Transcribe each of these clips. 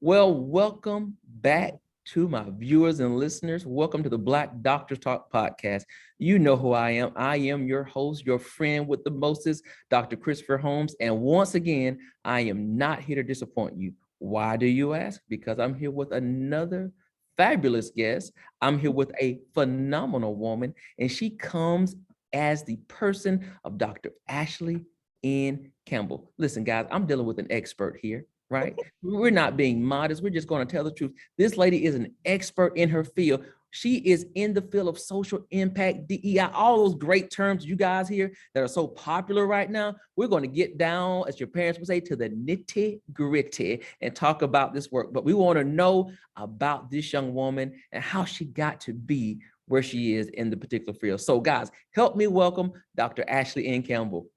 Well, welcome back to my viewers and listeners. Welcome to the Black Doctors Talk podcast. You know who I am. I am your host, your friend with the mostest, Dr. Christopher Holmes. And once again, I am not here to disappoint you. Why do you ask? Because I'm here with another fabulous guest. I'm here with a phenomenal woman, and she comes as the person of Dr. Ashley N. Campbell. Listen, guys, I'm dealing with an expert here, right? We're not being modest. We're just going to tell the truth. This lady is an expert in her field. She is in the field of social impact, DEI, all those great terms you guys hear that are so popular right now. We're going to get down, as your parents would say, to the nitty gritty and talk about this work. But we want to know about this young woman and how she got to be where she is in the particular field. So guys, help me welcome Dr. Ashley N. Campbell.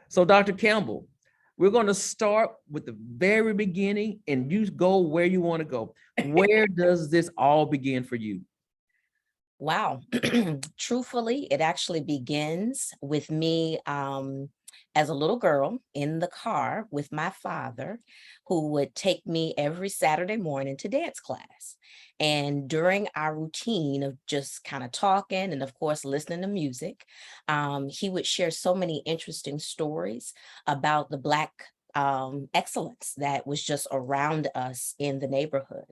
So Dr. Campbell, we're going to start with the very beginning and you go where you want to go. Where does this all begin for you? Wow. Truthfully, it actually begins with me as a little girl in the car with my father, who would take me every Saturday morning to dance class. And during our routine of just kind of talking and, of course, listening to music, he would share so many interesting stories about the Black excellence that was just around us in the neighborhood.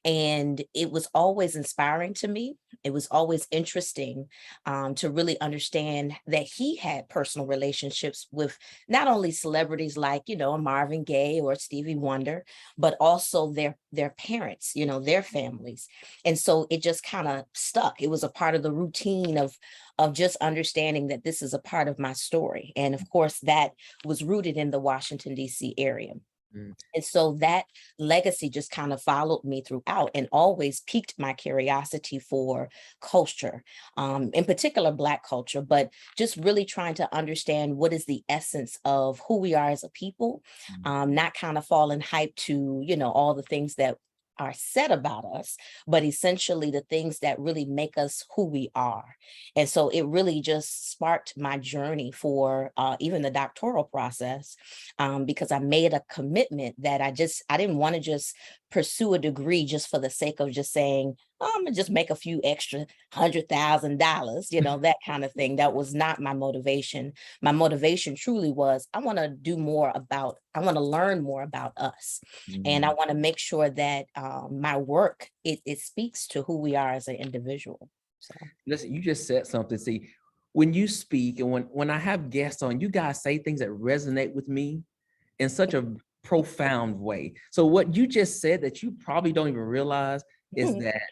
And it was always inspiring to me. It was always interesting to really understand that he had personal relationships with not only celebrities like, Marvin Gaye or Stevie Wonder, but also their parents, their families. And so it just kind of stuck. It was a part of the routine of just understanding that this is a part of my story. And of course, that was rooted in the Washington, D.C. area. And so that legacy just kind of followed me throughout and always piqued my curiosity for culture, in particular Black culture, but just really trying to understand what is the essence of who we are as a people, not kind of falling hype to, all the things that are said about us, but essentially the things that really make us who we are. And so it really just sparked my journey for even the doctoral process, because I made a commitment that I didn't want to just pursue a degree just for the sake of just saying, oh, I'm gonna just make a few extra $100,000, that kind of thing. That was not my motivation. My motivation truly was, I want to learn more about us. And I want to make sure that my work, it speaks to who we are as an individual. So Listen, you just said something. See, when you speak and when I have guests on, you guys say things that resonate with me in such a profound way. So what you just said that you probably don't even realize is that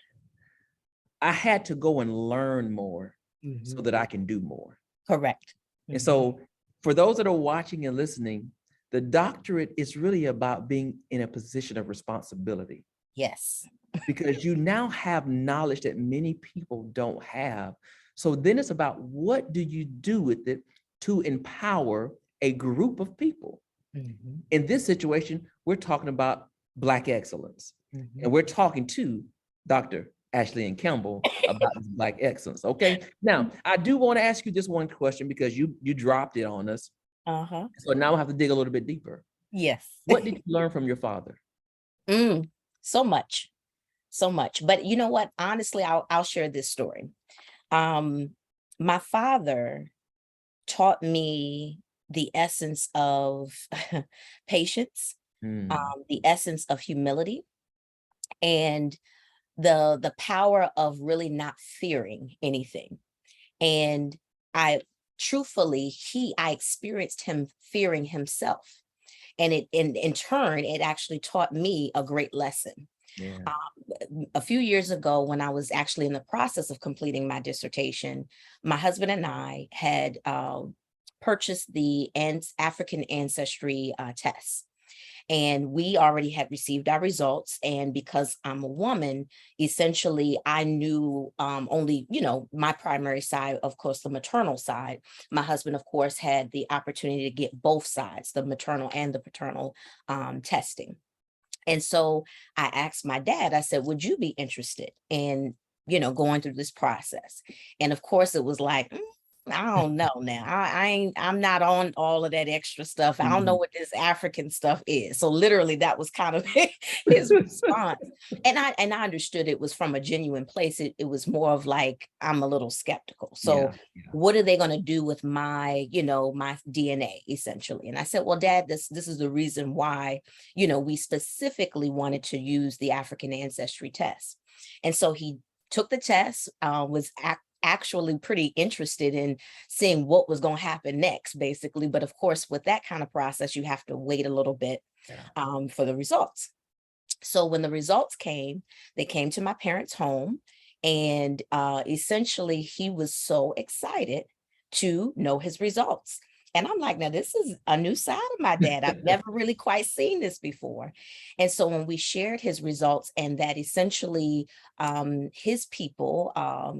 I had to go and learn more so that I can do more. Correct. And so for those that are watching and listening, the doctorate is really about being in a position of responsibility. Yes. Because you now have knowledge that many people don't have. So then it's about what do you do with it to empower a group of people? In this situation, we're talking about Black excellence. And we're talking to Dr. Ashley N. Campbell about this Black excellence. Okay. Now, I do want to ask you this one question because you dropped it on us. So now I have to dig a little bit deeper. Yes. What did you learn from your father? So much. But you know what? Honestly, I'll share this story. My father taught me the essence of patience, the essence of humility, and the power of really not fearing anything. And I experienced him fearing himself. And in turn, it actually taught me a great lesson. Yeah. A few years ago, when I was actually in the process of completing my dissertation, my husband and I had purchased the African ancestry test. And we already had received our results. And because I'm a woman, essentially, I knew only, my primary side, of course, the maternal side. My husband, of course, had the opportunity to get both sides, the maternal and the paternal testing. And so I asked my dad, I said, would you be interested in, going through this process? And of course, it was like, I don't know now. I'm not on all of that extra stuff. I don't know Mhm. what this African stuff is. So literally that was kind of his response. And I understood it was from a genuine place. It was more of like, I'm a little skeptical. So Yeah, yeah. what are they going to do with my, my DNA essentially? And I said, well, Dad, this is the reason why, we specifically wanted to use the African ancestry test. And so he took the test, was actually pretty interested in seeing what was going to happen next, basically. But of course, with that kind of process, you have to wait a little bit Yeah. for the results. So when the results came, they came to my parents' home, and essentially he was so excited to know his results. And I'm like, now this is a new side of my dad. I've never really quite seen this before. And so when we shared his results, and that essentially his people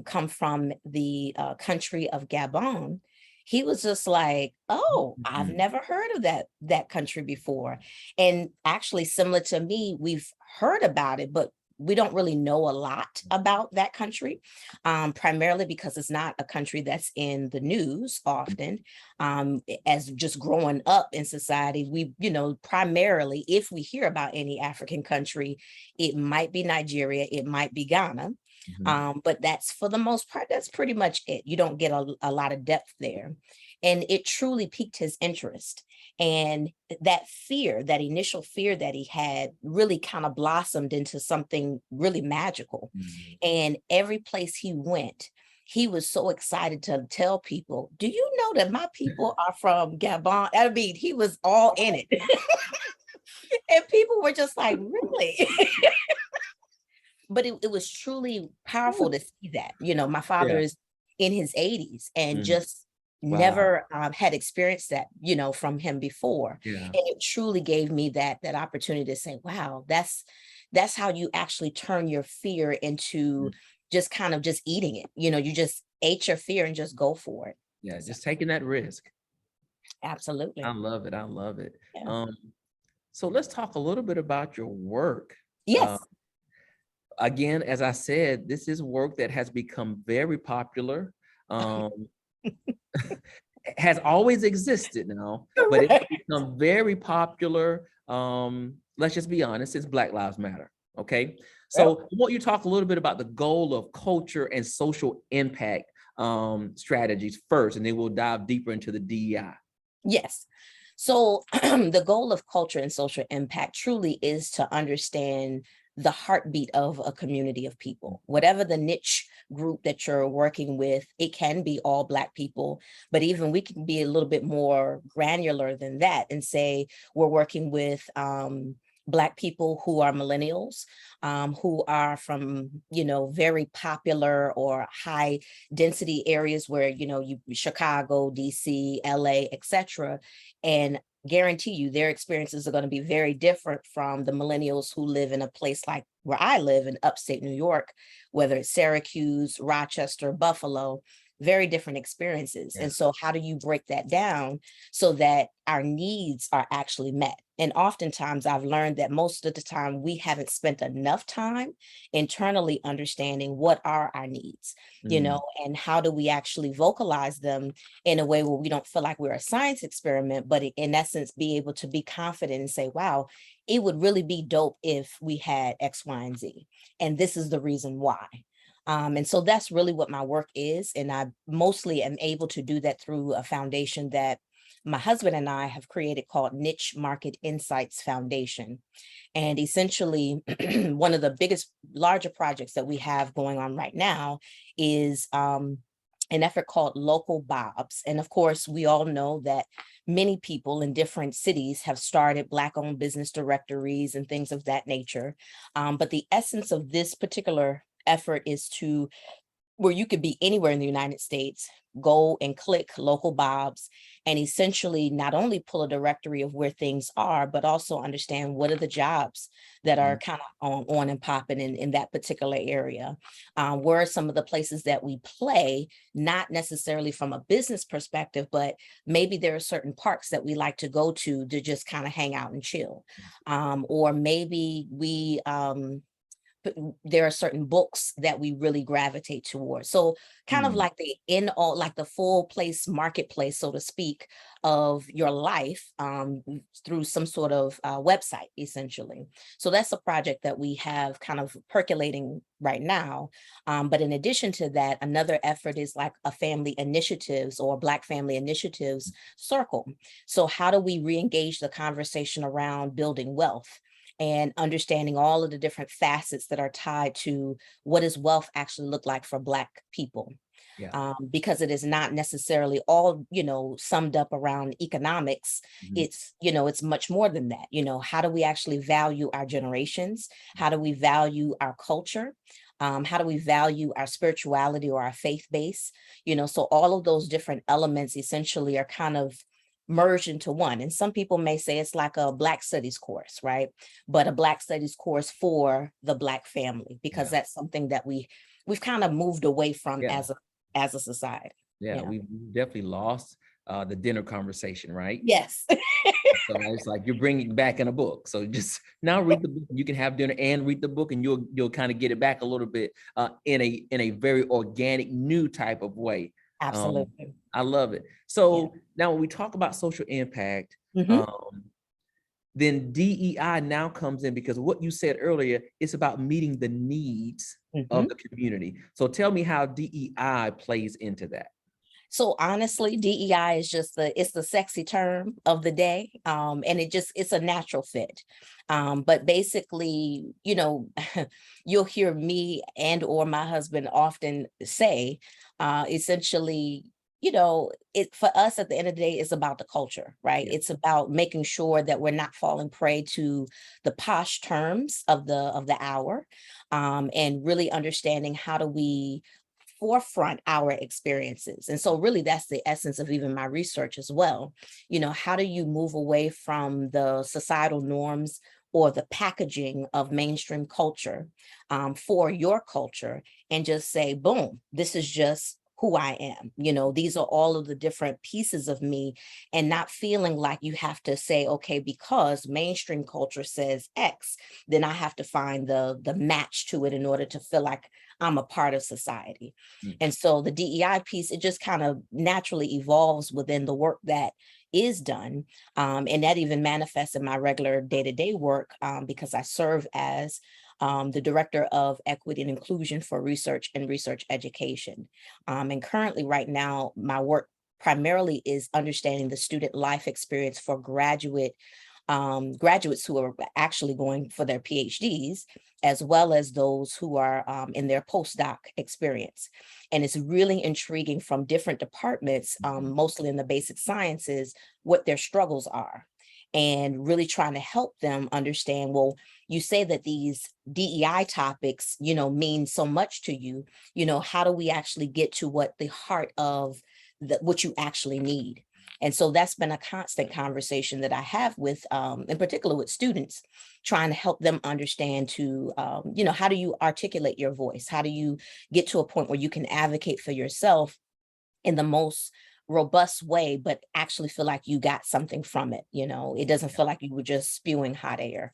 come from the country of Gabon, he was just like, oh, I've Mhm. never heard of that country before. And actually, similar to me, we've heard about it, but we don't really know a lot about that country, primarily because it's not a country that's in the news often. As just growing up in society, we, primarily, if we hear about any African country, it might be Nigeria, it might be Ghana. Mhm. But that's, for the most part, that's pretty much it. You don't get a lot of depth there. And it truly piqued his interest. And that fear, that initial fear that he had, really kind of blossomed into something really magical. Mhm. And every place he went, he was so excited to tell people, do you know that my people are from Gabon? I mean, he was all in it. And people were just like, really? But it was truly powerful to see that. My father Yeah. is in his 80s and Mhm. just Wow. never had experienced that, from him before. Yeah. And it truly gave me that opportunity to say, wow, that's how you actually turn your fear into Mm. just kind of just eating it. You just ate your fear and just go for it. Yeah. So Just taking that risk. I absolutely. love it. I love it. Yeah. Um, so let's talk a little bit about your work. Uh, Yes. Again, as I said, this is work that has become very popular. Um, has always existed now, but it's Correct. become very popular. Let's just be honest, it's Black Lives Matter. Okay. Yep. So I want you to talk a little bit about the goal of culture and social impact strategies first, and then we'll dive deeper into the DEI. Yes. So the goal of culture and social impact truly is to understand the heartbeat of a community of people. Whatever the niche group that you're working with, it can be all Black people, but even we can be a little bit more granular than that and say we're working with Black people who are millennials, who are from, very popular or high density areas where, Chicago, DC, LA, etc. And guarantee you their experiences are going to be very different from the millennials who live in a place like where I live in upstate New York, whether it's Syracuse, Rochester, Buffalo, very different experiences. Yeah. And so how do you break that down so that our needs are actually met? And oftentimes I've learned that most of the time we haven't spent enough time internally understanding what are our needs, Mm. and how do we actually vocalize them in a way where we don't feel like we're a science experiment, but in essence, be able to be confident and say, wow, it would really be dope if we had X, Y, and Z. And this is the reason why. And so that's really what my work is. And I mostly am able to do that through a foundation that my husband and I have created called Niche Market Insights Foundation. And essentially, one of the biggest, larger projects that we have going on right now is an effort called Local Bobs. And of course, we all know that many people in different cities have started Black-owned business directories and things of that nature. But the essence of this particular effort is to where you could be anywhere in the United States, go and click local Bobs and essentially not only pull a directory of where things are, but also understand what are the jobs that are Mm. kind of on and popping in that particular area. Where are some of the places that we play, not necessarily from a business perspective, but maybe there are certain parks that we like to go to just kind of hang out and chill. Or maybe we, there are certain books that we really gravitate towards. So kind of Mm, like like the full place marketplace, so to speak, of your life through some sort of website, essentially. So that's a project that we have kind of percolating right now. But in addition to that, another effort is like a family initiatives or Black family initiatives circle. So how do we re-engage the conversation around building wealth and understanding all of the different facets that are tied to what does wealth actually look like for Black people? yeah. Because it is not necessarily all, summed up around economics. Mhm. It's much more than that. How do we actually value our generations? How do we value our culture? How do we value our spirituality or our faith base? So all of those different elements essentially are kind of merged into one. And some people may say it's like a Black studies course, right? But a Black studies course for the Black family, because Yeah. that's something that we've kind of moved away from Yeah. as a society. Yeah. Yeah. We've definitely lost the dinner conversation, right? Yes. So it's like you're bringing it back in a book. So just now read the book. You can have dinner and read the book, and you'll kind of get it back a little bit in a very organic, new type of way. Um, Absolutely. I love it. Yeah. So now when we talk about social impact, Hmm. um, then DEI now comes in because what you said earlier, it's about meeting the needs of Hmm. the community. So tell me how DEI plays into that. So honestly, DEI is just it's the sexy term of the day. And it's a natural fit. But basically, you'll hear me and or my husband often say, essentially, it for us at the end of the day, it's about the culture, right? Yeah. It's about making sure that we're not falling prey to the posh terms of the hour, and really understanding how do we forefront our experiences. And so really that's the essence of even my research as well. How do you move away from the societal norms or the packaging of mainstream culture for your culture and just say, boom, this is just who I am. These are all of the different pieces of me, and not feeling like you have to say, okay, because mainstream culture says X, then I have to find the match to it in order to feel like I'm a part of society. Mm. And so the DEI piece, it just kind of naturally evolves within the work that is done. And that even manifests in my regular day-to-day work, because I serve as the Director of Equity and Inclusion for Research and Research Education. And currently right now, my work primarily is understanding the student life experience for graduates who are actually going for their PhDs, as well as those who are in their postdoc experience. And it's really intriguing from different departments, mostly in the basic sciences, what their struggles are. And really trying to help them understand, well, you say that these DEI topics, mean so much to you, how do we actually get to what the heart of what you actually need? And so that's been a constant conversation that I have with, in particular with students, trying to help them understand how do you articulate your voice? How do you get to a point where you can advocate for yourself in the most robust way, but actually feel like you got something from it? It doesn't feel like you were just spewing hot air.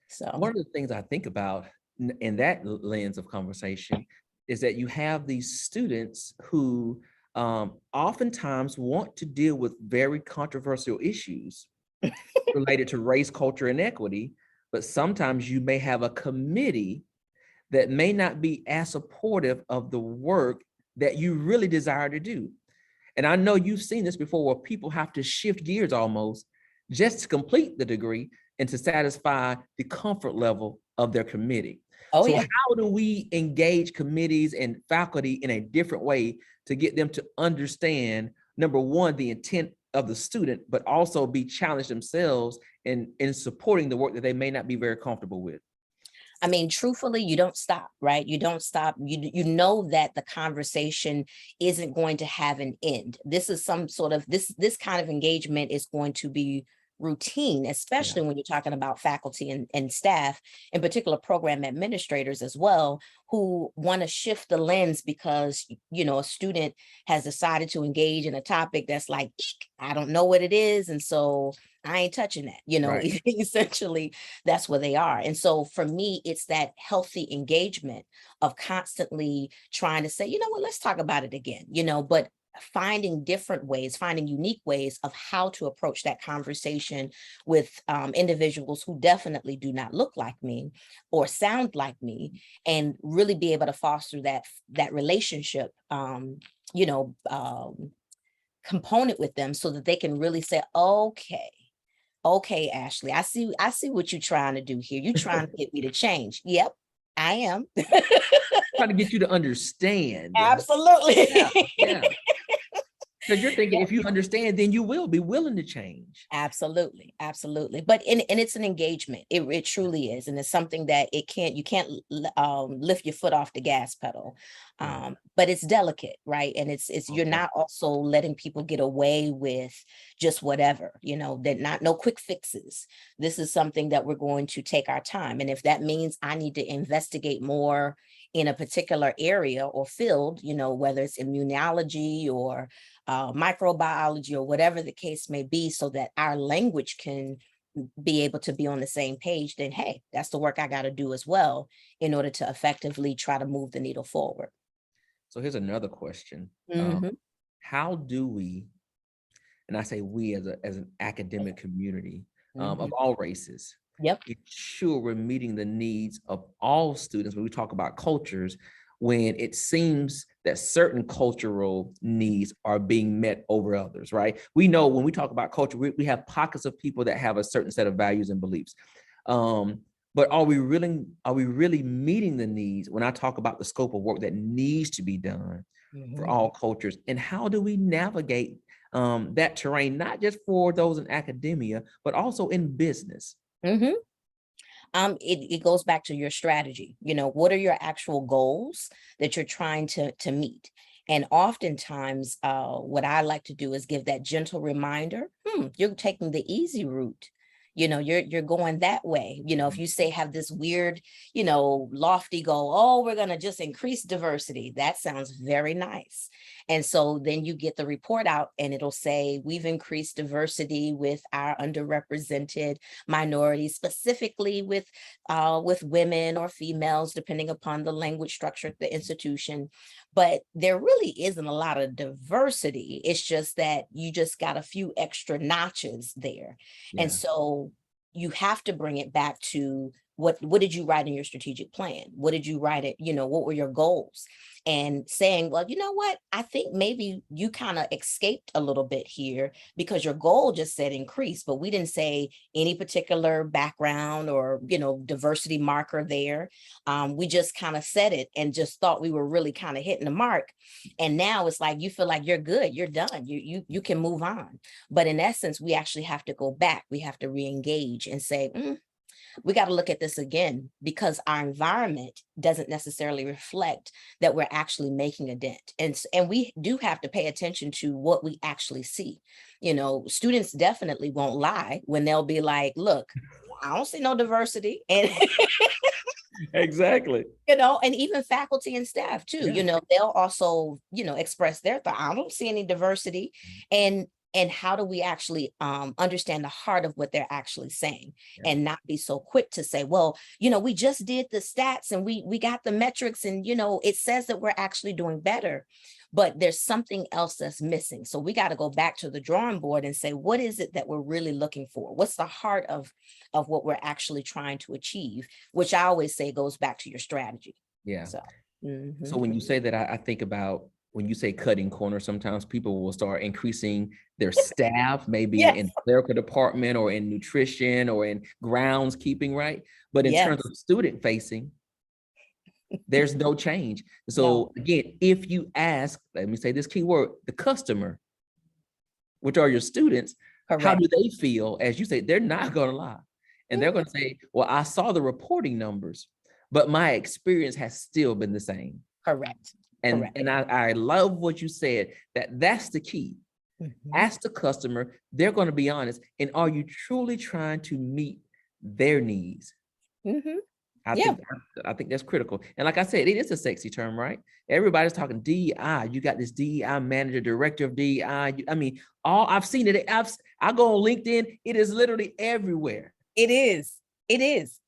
So. One of the things I think about in that lens of conversation is that you have these students who oftentimes want to deal with very controversial issues related to race, culture, and equity, but sometimes you may have a committee that may not be as supportive of the work that you really desire to do. And I know you've seen this before where people have to shift gears almost just to complete the degree and to satisfy the comfort level of their committee. Oh So yeah. how do we engage committees and faculty in a different way to get them to understand, number one, the intent of the student, but also be challenged themselves in supporting the work that they may not be very comfortable with? I mean, truthfully, you don't stop, right? You don't stop. You know that the conversation isn't going to have an end. This is some sort of this kind of engagement is going to be routine, Yeah. especially when you're talking about faculty and staff, in particular program administrators as well, who want to shift the lens because a student has decided to engage in a topic that's like, "Eek, I don't know what it is." And so I ain't touching that, Right. essentially that's where they are. And so for me, it's that healthy engagement of constantly trying to say, you know what, let's talk about it again, but finding different ways, finding unique ways of how to approach that conversation with individuals who definitely do not look like me or sound like me, and really be able to foster that relationship, you know, um, component with them so that they can really say, okay, Ashley, I see what you're trying to do here. You're trying to get me to change. Yep, I am. Trying to get you to understand. Yeah, Absolutely. yeah. Because you're thinking if you understand, then you will be willing to change. Absolutely, absolutely. But and it's an engagement. It truly is, and it's something that you can't lift your foot off the gas pedal. Yeah. But it's delicate, right? And it's you're Okay. not also letting people get away with just whatever. That not no quick fixes. This is something that we're going to take our time, and if that means I need to investigate more in a particular area or field, whether it's immunology or microbiology or whatever the case may be, so that our language can be able to be on the same page, then hey, that's the work I got to do as well in order to effectively try to move the needle forward. So here's another question. Hmm. How do we, and I say we as an academic community Hmm. of all races, Yep. ensure we're meeting the needs of all students when we talk about cultures, when it seems that certain cultural needs are being met over others, right? We know when we talk about culture, we have pockets of people that have a certain set of values and beliefs. But are we really meeting the needs when I talk about the scope of work that needs to be done for Hmm. all cultures? And how do we navigate that terrain, not just for those in academia, but also in business? Hmm. It goes back to your strategy. What are your actual goals that you're trying to meet? And oftentimes, what I like to do is give that gentle reminder. You're taking the easy route. You're going that way. If you say have this weird, lofty goal, oh, we're gonna just increase diversity. That sounds very nice. And so then you get the report out and it'll say we've increased diversity with our underrepresented minorities, specifically with women or females, depending upon the language structure at the institution. But there really isn't a lot of diversity. It's just that you just got a few extra notches there. And Yeah. so you have to bring it back to what did you write in your strategic plan? What did you write it? What were your goals? And saying, well, you know what? I think maybe you kind of escaped a little bit here because your goal just said increase, but we didn't say any particular background or diversity marker there. We just kind of said it and just thought we were really kind of hitting the mark. And now it's like you feel like you're good, you're done, you can move on. But in essence, we actually have to go back. We have to re-engage and say, we got to look at this again, because our environment doesn't necessarily reflect that we're actually making a dent. And we do have to pay attention to what we actually see. Students definitely won't lie when they'll be like, look, I don't see no diversity. And Exactly. and even faculty and staff too, Yeah. they'll also, express their thought. I don't see any diversity. And how do we actually understand the heart of what they're actually saying, Yeah. and not be so quick to say, well, we just did the stats and we got the metrics and it says that we're actually doing better, but there's something else that's missing. So we got to go back to the drawing board and say, what is it that we're really looking for? What's the heart of what we're actually trying to achieve, which I always say goes back to your strategy. Yeah. So So when you say that, I think about when you say cutting corners, sometimes people will start increasing their staff, maybe yes, in the clerical department or in nutrition or in groundskeeping, right? But in terms yes, of student facing, there's no change. no, So again, if you ask, let me say this key word, the customer, which are your students, how correct, do they feel? As you say, they're not going to lie. And they're mm, going to say, well, I saw the reporting numbers, but my experience has still been the same. correct, And correct. and I love what you said, that's the key. Mhm, Ask the customer, they're going to be honest. And are you truly trying to meet their needs? mhm, I yeah, think I think that's critical. And like I said, it is a sexy term, right? Everybody's talking DEI. You got this DEI manager, director of DEI. I mean, all I've seen it. I go on LinkedIn, it is literally everywhere. It is. It is.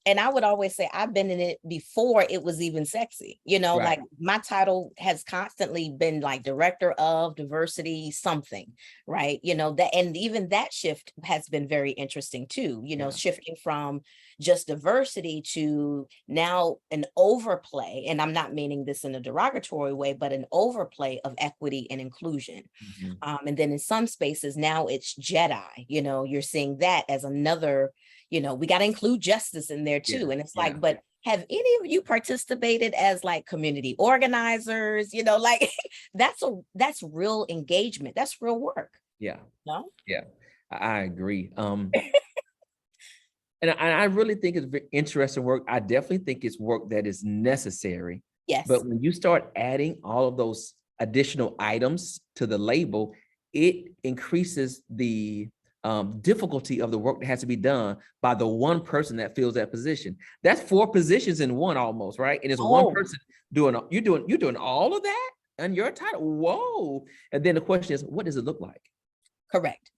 And I would always say I've been in it before it was even sexy. Right. Like my title has constantly been like director of diversity something, right? That, and even that shift has been very interesting too, Yeah. shifting from just diversity to now an overplay. And I'm not meaning this in a derogatory way, but an overplay of equity and inclusion. And then in some spaces now it's Jedi, you're seeing that as another, we got to include justice in there too. Yeah, And it's yeah. like, but have any of you participated as like community organizers? Like that's real engagement. That's real work. Yeah. No? Yeah, I agree. And I really think it's very interesting work. I definitely think it's work that is necessary. Yes. But when you start adding all of those additional items to the label, it increases the difficulty of the work that has to be done by the one person that fills that position. That's 4 positions in one almost, right? And it's one person doing, you're doing all of that and your title. Whoa. And then the question is, what does it look like? Correct.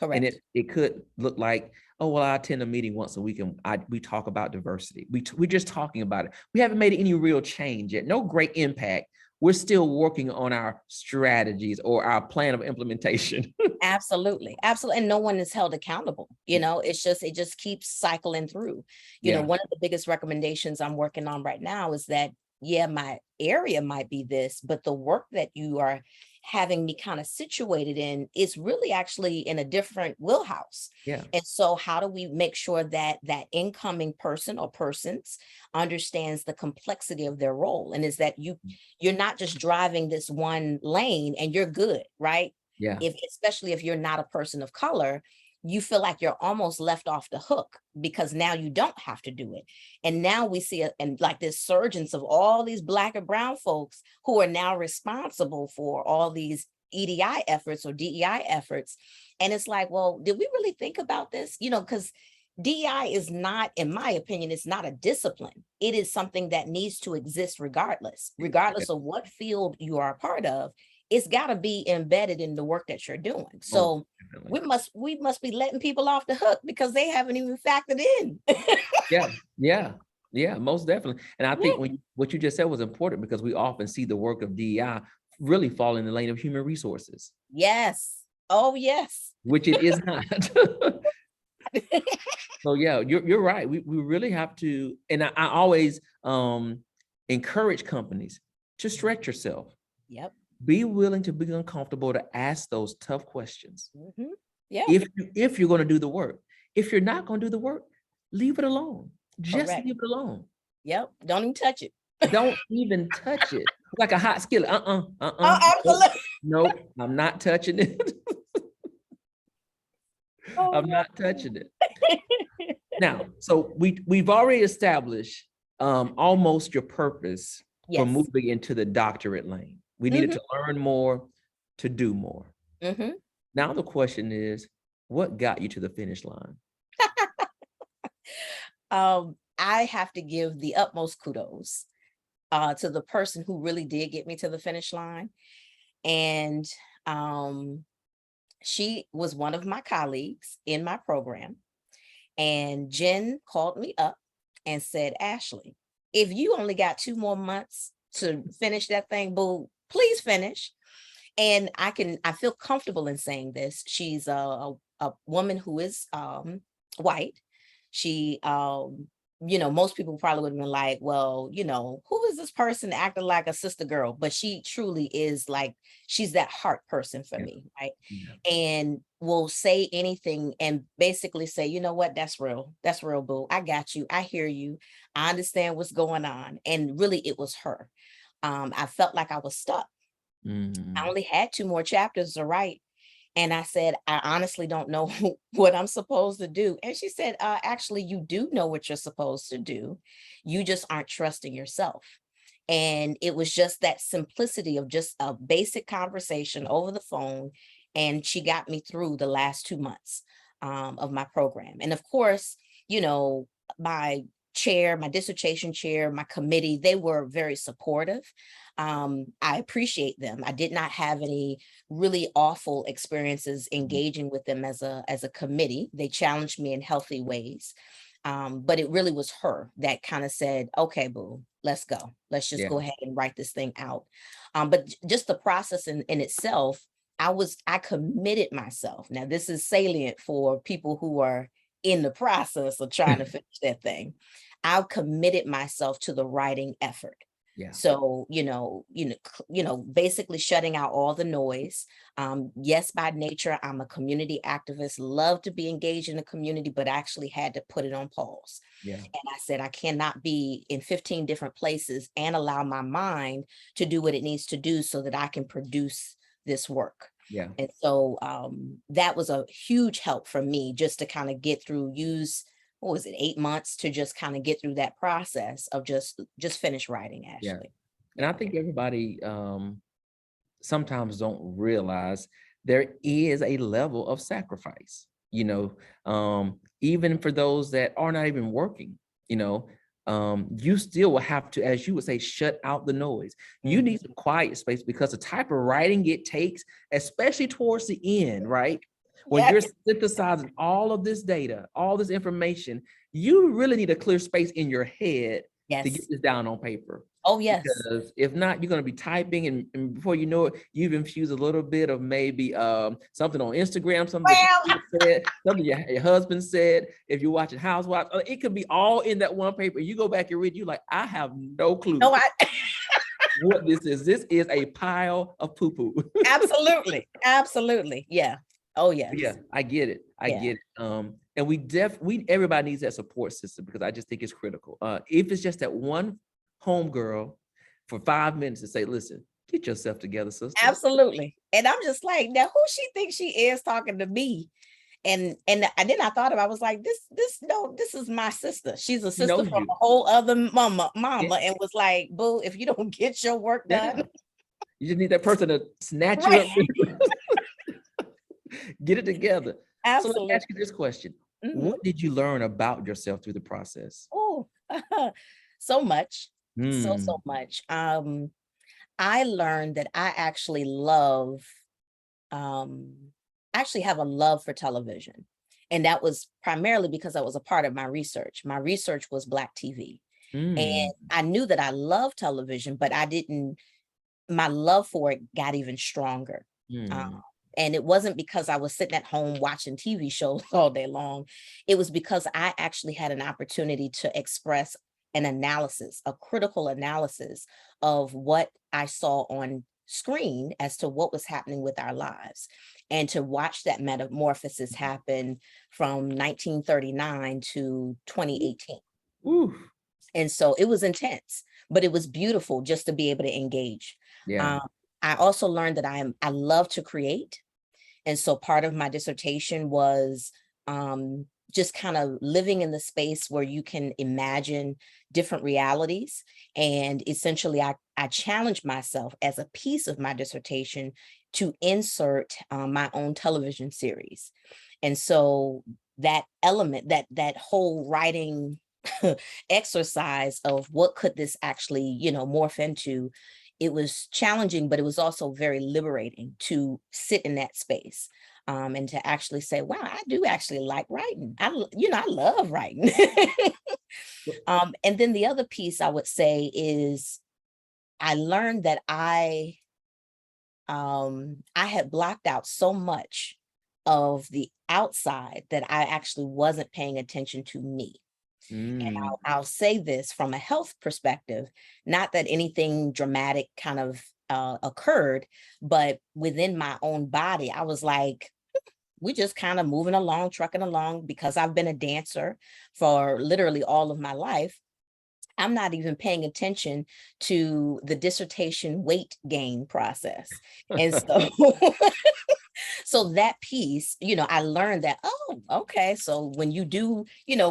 And it could look like, oh, well, I attend a meeting once a week and we talk about diversity. We're just talking about it. We haven't made any real change yet. No great impact. We're still working on our strategies or our plan of implementation. Absolutely. Absolutely. And no one is held accountable. It just keeps cycling through. One of the biggest recommendations I'm working on right now is that, yeah, my area might be this, but the work that you are having me kind of situated in is really actually in a different wheelhouse. Yeah. And so how do we make sure that that incoming person or persons understands the complexity of their role? And is that you're not just driving this one lane and you're good, right? Yeah. Especially if you're not a person of color, you feel like you're almost left off the hook because now you don't have to do it. And now we see like this surgence of all these Black and brown folks who are now responsible for all these EDI efforts or DEI efforts. And it's like, well, did we really think about this? Because DEI is not, in my opinion, it's not a discipline. It is something that needs to exist regardless of what field you are a part of. It's got to be embedded in the work that you're doing. So we must be letting people off the hook because they haven't even factored in. Yeah, most definitely. And I think what you just said was important because we often see the work of DEI really fall in the lane of human resources. Yes. Oh, yes. Which it is not. So yeah, you're right. We really have to, and I always encourage companies to stretch yourself. Yep. Be willing to be uncomfortable to ask those tough questions. Yeah. If you're going to do the work. If you're not going to do the work, leave it alone. Just leave it alone. Yep. Don't even touch it. Don't even touch it. Like a hot skillet. Absolutely. Nope, I'm not touching it. I'm not touching it. Now, so we've already established almost your purpose for moving into the doctorate lane. We needed to learn more, to do more. Now the question is, what got you to the finish line? I have to give the utmost kudos to the person who really did get me to the finish line. And she was one of my colleagues in my program. And Jen called me up and said, Ashley, if you only got 2 more months to finish that thing, boo, please finish. And I feel comfortable in saying this. She's a woman who is white. She, most people probably would have been like, well, who is this person acting like a sister girl? But she truly is like, she's that heart person for me, right? And will say anything and basically say, you know what, that's real, boo. I got you. I hear you. I understand what's going on. And really, it was her. I felt like I was stuck. I only had 2 more chapters to write. And I said, I honestly don't know what I'm supposed to do. And she said, actually, you do know what you're supposed to do. You just aren't trusting yourself. And it was just that simplicity of just a basic conversation over the phone. And she got me through the last 2 months of my program. And of course, my chair, my dissertation chair, my committee, they were very supportive. I appreciate them. I did not have any really awful experiences engaging with them as a committee. They challenged me in healthy ways. But it really was her that kind of said, okay, boo, let's go. Let's just go ahead and write this thing out. But just the process in itself, I committed myself. Now, this is salient for people who are in the process of trying to finish that thing. I committed myself to the writing effort. Yeah. So, basically shutting out all the noise. Yes, by nature, I'm a community activist, love to be engaged in the community, but actually had to put it on pause. Yeah. And I said, I cannot be in 15 different places and allow my mind to do what it needs to do so that I can produce this work. Yeah. And so that was a huge help for me just to kind of get through, what was it, 8 months to just kind of get through that process of just finish writing, Ashley. Yeah. And I think everybody sometimes don't realize there is a level of sacrifice, even for those that are not even working, you still will have to, as you would say, shut out the noise. You need some quiet space because the type of writing it takes, especially towards the end, right? When you're synthesizing all of this data, all this information, you really need a clear space in your head to get this down on paper. Oh, yes. Because if not, you're going to be typing, and before you know it, you've infused a little bit of maybe something on Instagram, something said, something your husband said. If you're watching Housewives, it could be all in that one paper. You go back and read, you're like, I have no clue what this is. This is a pile of poo-poo. Absolutely. Absolutely. Yeah. Oh, yes. Yeah, I get it. I get it. And everybody needs that support system because I just think it's critical. If it's just that one homegirl for 5 minutes to say, listen, get yourself together, sister. Absolutely. And I'm just like, now who she thinks she is talking to me? And then I thought I was like, this is my sister. She's a sister from a whole other mama, and was like, boo, if you don't get your work done. You just need that person to snatch you up. Get it together. Absolutely. So let me ask you this question. What did you learn about yourself through the process? Oh, so much. So much. I learned that I actually have a love for television. And that was primarily because that was a part of my research. My research was Black TV. And I knew that I loved television, but my love for it got even stronger. And it wasn't because I was sitting at home watching TV shows all day long. It was because I actually had an opportunity to express an analysis, a critical analysis of what I saw on screen as to what was happening with our lives, and to watch that metamorphosis happen from 1939 to 2018. Ooh. And so it was intense, but it was beautiful just to be able to engage. Yeah. I also learned that I love to create. And so part of my dissertation was just kind of living in the space where you can imagine different realities. And essentially, I challenged myself as a piece of my dissertation to insert my own television series. And so that element, that whole writing exercise of what could this actually, morph into, it was challenging, but it was also very liberating to sit in that space and to actually say, wow, I do actually like writing. I love writing. And then the other piece I would say is I learned that I had blocked out so much of the outside that I actually wasn't paying attention to me. And I'll say this from a health perspective, not that anything dramatic kind of occurred, but within my own body, I was like, we're just kind of moving along, trucking along, because I've been a dancer for literally all of my life. I'm not even paying attention to the dissertation weight gain process. And so so that piece, I learned that, oh, okay. So when you do,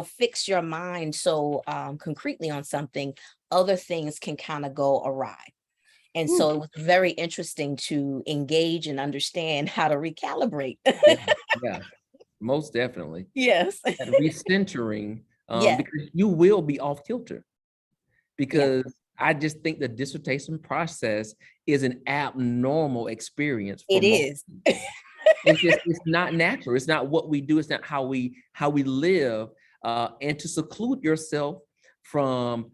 fix your mind so concretely on something, other things can kind of go awry. And so it was very interesting to engage and understand how to recalibrate. Yeah, most definitely. Yes. And recentering Yeah, because you will be off kilter. Because I just think the dissertation process is an abnormal experience for it most. is. It's not natural. It's not what we do. It's not how we live. And to seclude yourself from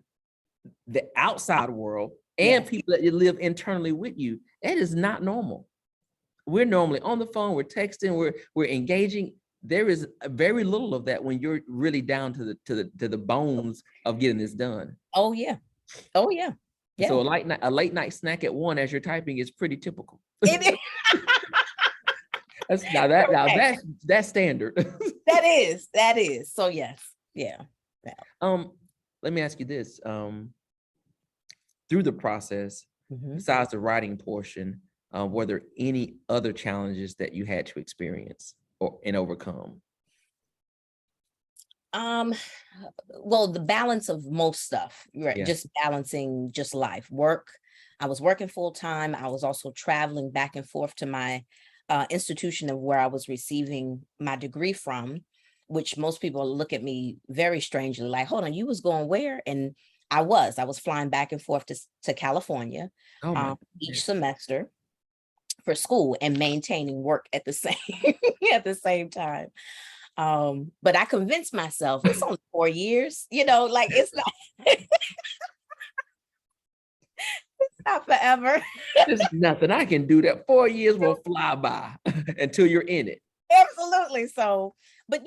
the outside world and Yes, people that you live internally with you, that is not normal. We're normally on the phone, we're texting, we're engaging. There is very little of that when you're really down to the bones of getting this done. oh yeah, oh yeah, yeah. So a late night snack at 1 as you're typing is pretty typical. It is. Correct. That's standard. That is. So yes, yeah. Yeah. Let me ask you this. Through the process, Mhm. besides the writing portion, were there any other challenges that you had to experience and overcome? Um, well, the balance of most stuff, right? Yeah. Just balancing just life, work. I was working full time. I was also traveling back and forth to my institution of where I was receiving my degree from, which most people look at me very strangely, like, hold on, you was going where? And I was flying back and forth to California Oh my each goodness. semester for school and maintaining work at the same at the same time. But I convinced myself it's only 4 years, like it's not not forever. There's nothing I can do. That 4 years will fly by until you're in it. Absolutely. So, but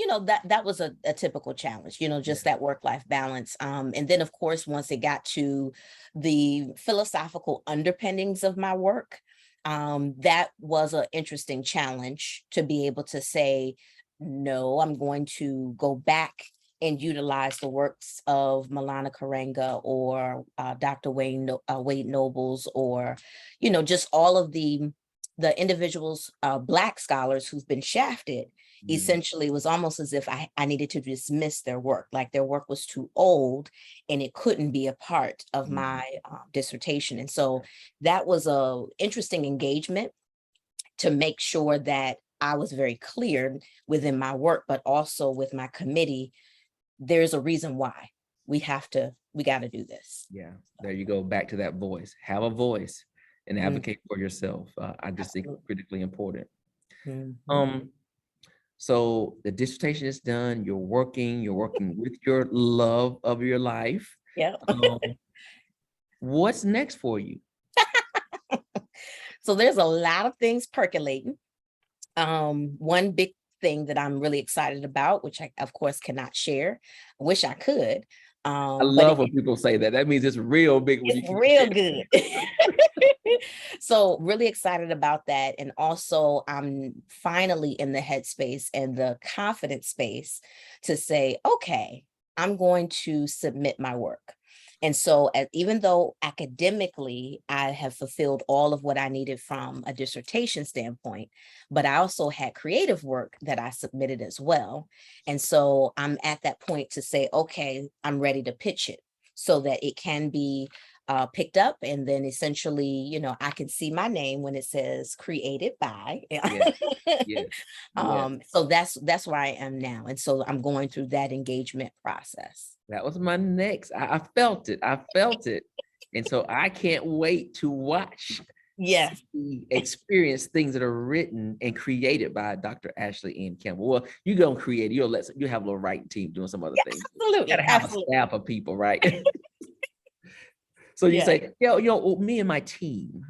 that was a typical challenge, just that work-life balance. And then of course, once it got to the philosophical underpinnings of my work, that was an interesting challenge to be able to say, no, I'm going to go back and utilize the works of Malana Karenga or Dr. Wade Nobles, or, just all of the individuals, Black scholars who've been shafted. Essentially, it was almost as if I needed to dismiss their work, like their work was too old and it couldn't be a part of my dissertation. And so that was a interesting engagement to make sure that I was very clear within my work, but also with my committee. There's a reason why we got to do this. Yeah, there you go. Back to that voice. Have a voice and Mhm. advocate for yourself. I just think it's Absolutely. critically important. Mhm. So the dissertation is done. You're working with your love of your life. Yeah. Um, what's next for you? So there's a lot of things percolating. One big thing that I'm really excited about, which I of course cannot share. I wish I could. I But love when people say that. That means it's real big when you it's can real share. good. So really excited about that. And also I'm finally in the headspace and the confidence space to say, okay, I'm going to submit my work. And so even though academically I have fulfilled all of what I needed from a dissertation standpoint, but I also had creative work that I submitted as well. And so I'm at that point to say, okay, I'm ready to pitch it so that it can be picked up, and then essentially, I can see my name when it says created by. Yes, yes, yes. So that's where I am now, and so I'm going through that engagement process. That was my next. I felt it. I felt it. And so I can't wait to watch, Yes, see, experience things that are written and created by Dr. Ashley N. Campbell. Well, you're gonna create it. You have a little writing team doing some other things. You absolutely, gotta have a absolutely. staff of people, right? So you Yeah, say, me and my team.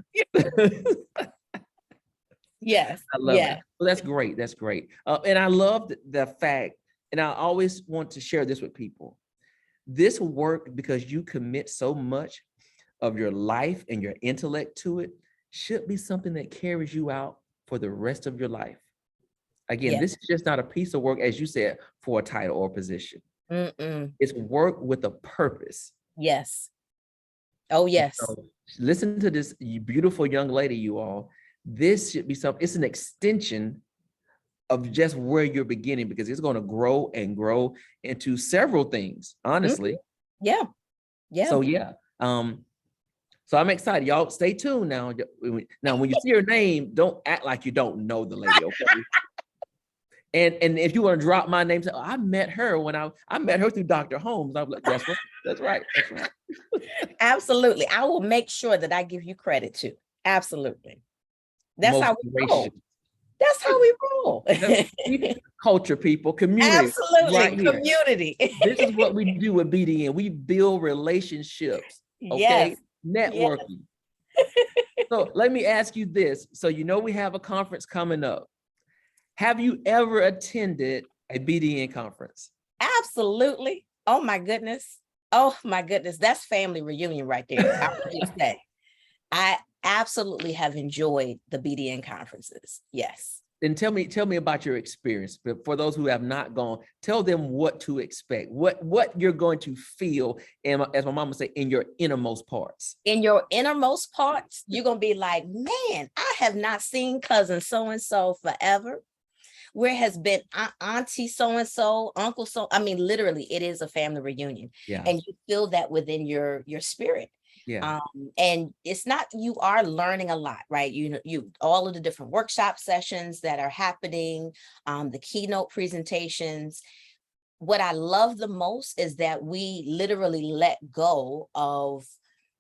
yes, I love it. yeah. Well, that's great. That's great. And I love the fact, and I always want to share this with people. This work, because you commit so much of your life and your intellect to it, should be something that carries you out for the rest of your life. Again, Yeah. this is just not a piece of work, as you said, for a title or position. Mm-mm. It's work with a purpose. Yes. Oh, yes. So listen to this beautiful young lady, you all. This should be something, it's an extension of just where you're beginning, because it's going to grow and grow into several things, Mhm. honestly. Yeah. Yeah. So yeah. So I'm excited. Y'all stay tuned now. Now, when you see her name, don't act like you don't know the lady, okay? And if you want to drop my name, say, oh, I met her when I met her through Dr. Holmes. I'm like, that's right. That's right. That's right. Absolutely. I will make sure that I give you credit too. Absolutely. That's Most how we roll. gracious. That's how we roll. Culture, people, community, right Absolutely. here. Community. This is what we do with BDN. We build relationships, okay? Yes. Yes. Networking. So let me ask you this. So you know we have a conference coming up. Have you ever attended a BDN conference? Absolutely. Oh my goodness. Oh my goodness. That's family reunion right there. I would just say, I absolutely have enjoyed the BDN conferences. Yes. Then tell me about your experience. But for those who have not gone, tell them what to expect, what you're going to feel, and as my mom would say, in your innermost parts. In your innermost parts, you're gonna be like, man, I have not seen cousin so-and-so forever. Where has been auntie so-and-so, uncle so, I mean, literally, it is a family reunion. Yeah. And you feel that within your spirit. Yeah. And it's not, you are learning a lot, right? You know, all of the different workshop sessions that are happening, the keynote presentations. What I love the most is that we literally let go of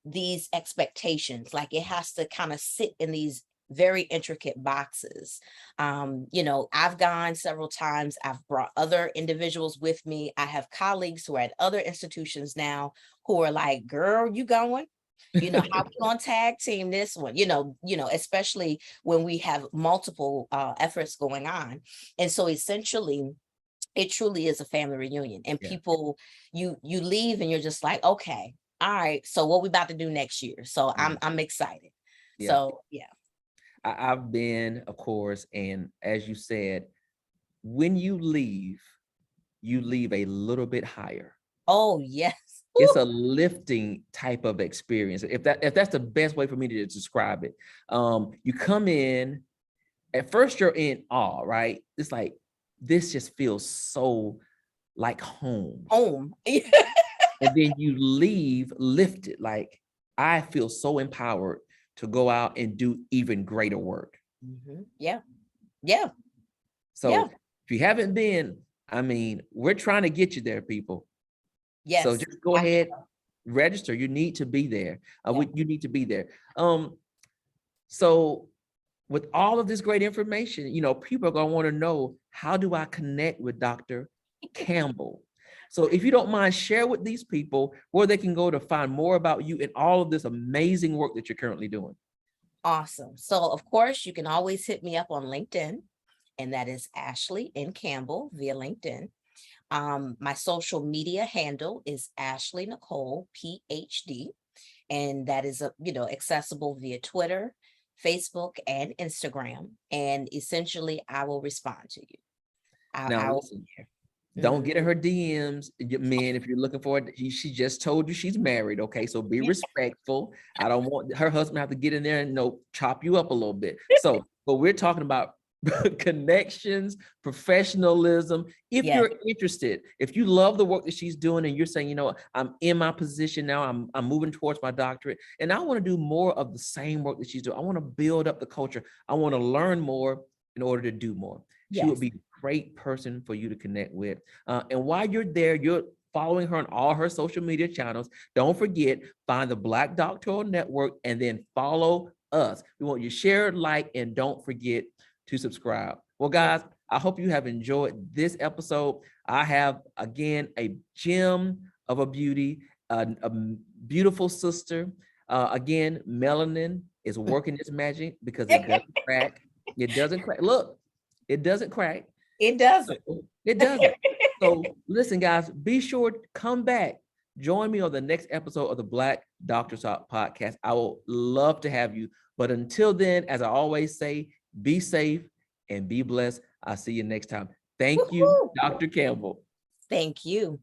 these expectations. Like it has to kind of sit in these very intricate boxes. You know, I've gone several times. I've brought other individuals with me. I have colleagues who are at other institutions now who are like, girl, you going? You know, how we gonna tag team this one? You know, especially when we have multiple efforts going on. And so essentially, it truly is a family reunion. And people, you leave and you're just like, okay, all right, so what we about to do next year? So I'm excited. Yeah. So yeah. I've been, of course, and as you said, when you leave a little bit higher. Oh, yes. It's a lifting type of experience. If that's the best way for me to describe it. You come in, at first you're in awe, right? It's like, this just feels so like home. Home. And then you leave lifted, like, I feel so empowered to go out and do even greater work. Yeah. Yeah. So if you haven't been, I mean, we're trying to get you there, people. Yes. So just go ahead, register. You need to be there. You need to be there. So with all of this great information, you know, people are gonna want to know, how do I connect with Dr. Campbell? So if you don't mind, share with these people where they can go to find more about you and all of this amazing work that you're currently doing. Awesome. So of course, you can always hit me up on LinkedIn, and that is Ashley N. Campbell via LinkedIn. My social media handle is Ashley Nicole, PhD, and that is accessible via Twitter, Facebook, and Instagram. And essentially, I will respond to you. Now, listen, don't get in her DMs, man. If you're looking for it, she just told you she's married. Okay, so be respectful. I don't want her husband to have to get in there and chop you up a little bit. So, but we're talking about connections, professionalism. If you're interested, if you love the work that she's doing, and you're saying, you know, I'm in my position now, I'm moving towards my doctorate, and I want to do more of the same work that she's doing. I want to build up the culture. I want to learn more in order to do more. She would be a great person for you to connect with. And while you're there, you're following her on all her social media channels. Don't forget, find the Black Doctoral Network and then follow us. We want you to share, like, and don't forget to subscribe. Well, guys, I hope you have enjoyed this episode. I have, again, a gem of a beauty, a beautiful sister. Again, melanin is working its magic because it doesn't crack. It doesn't crack. Look, it doesn't crack. It doesn't. It doesn't. So listen, guys, be sure to come back. Join me on the next episode of the Black Doctor Talk podcast. I will love to have you. But until then, as I always say, be safe and be blessed. I'll see you next time. Thank you, Dr. Campbell. Thank you.